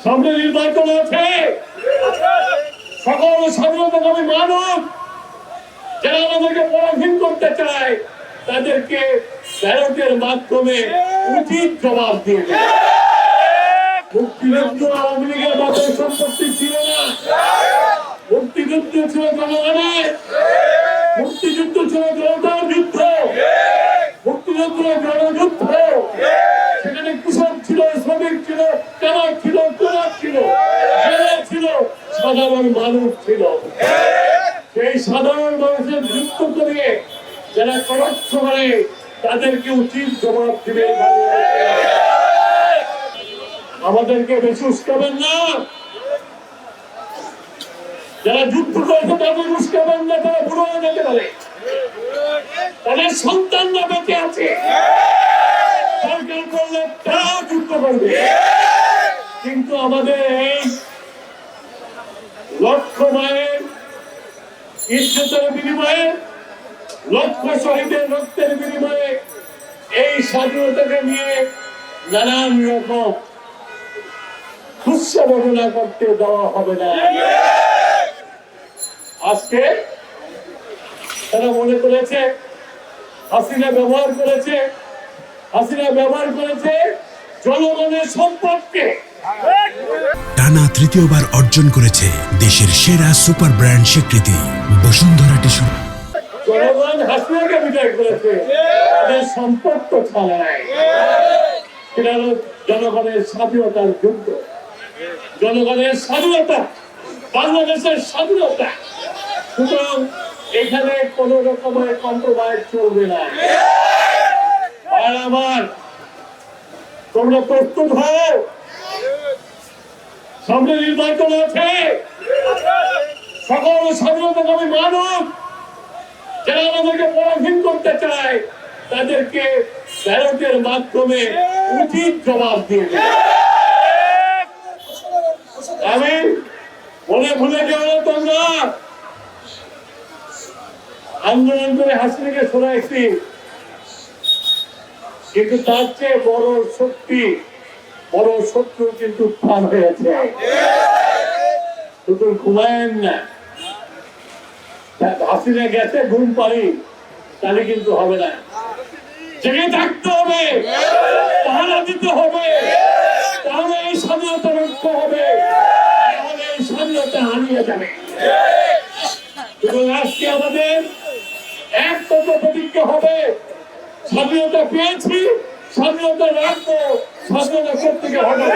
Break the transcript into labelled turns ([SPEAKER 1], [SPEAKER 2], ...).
[SPEAKER 1] সামনে নির্বাচন আছে। সকল স্বাধীনতাকামী মানুষ যারা আমাদেরকে পরাধীন করতে চায় তাদেরকে ব্যালটের মাধ্যমে উচিত জবাব দিয়ে দেবে। মুক্তিযুদ্ধ আওয়ামী লীগের বাজার সম্পত্তি ছিল না, মুক্তিযুদ্ধ ছিল জনগণের, মুক্তিযুদ্ধ ছিল জনতার যুদ্ধ, মুক্তিযুদ্ধ জনযুদ্ধ। সেখানে কৃষক ছিল, শ্রমিক ছিল, কামার ছিল, কুমার ছিল, ছিল সাধারণ মানুষ ছিল। সেই সাধারণ মানুষের যুদ্ধ করিয়ে যারা করাচ্ছ করে তাদেরকে উচিত জবাব দিবে। আমাদেরকে বেশি উস্কাবেন না। যারা যুদ্ধ করেছে তাদের উস্কাবেন না, তারা বুড়ো হয়ে যেতে পারে, তাদের সন্তানরা বেঁচে আছে। সরকার করলে তারাও যুদ্ধ করবে, কিন্তু আমাদের এই লক্ষ মায়ের ইজ্জতের বিনিময়ে, লক্ষ শহীদের রক্তের বিনিময়ে এই স্বাধীনতাকে নিয়ে নানান রকম দুঃসমোচনা করতে দেওয়া হবে না। আজকে তারা মনে করেছে হাসিনা ব্যবহার করেছে, হাসিনা ব্যবহার করেছে জনগণের সম্পদকে।
[SPEAKER 2] টানা তৃতীয়বার অর্জন করেছে দেশের সেরা সুপার ব্র্যান্ড স্বীকৃতি বসুন্ধরা টিস্যু।
[SPEAKER 1] জনগণ হাসিনাকে বিদায় করেছে, তাদের সম্পদ তো ছাড়া নাই। সেটা জনগণের স্বাধীনতার যুদ্ধ, জনগণের স্বাধীনতা, বাংলাদেশের স্বাধীনতা। সুতরাং এখানে কোন রকমের কম্প্রোমাইজ চলবে না। আর আমার তোমরা প্রস্তুত হও, সামনে নির্বাচন আছে। সকল স্বাধীনতাকামী মানুষ যারা আমাদেরকে পরাধীন করতে চায় তাদেরকে ব্যালটের মাধ্যমে উচিত জবাব দিয়ে দেবে। আমি মনে ভুলে যাও না, তোমরা আন্দোলন করে হাসিনাকে সরাইছি, কিন্তু তার চেয়ে বড় শক্তি, বড় শত্রু কিন্তু উত্থান হয়েছে। শুধু ঘুমায়েন না, হাসিনা গেছে ঘুম পারি তাহলে কিন্তু হবে না। জেগে থাকতে হবে, পাহারা দিতে হবে, তাহলে এই স্বাধীনতা রক্ষা হবে, তাহলে এই স্বাধীনতা হারিয়ে যাবে। এবং আজকে আমাদের একমাত্র প্রতিজ্ঞা হবে, স্বাধীনতা পেয়েছি, স্বাধীনতা রাখবো, স্বাধীনতা করতে হবে।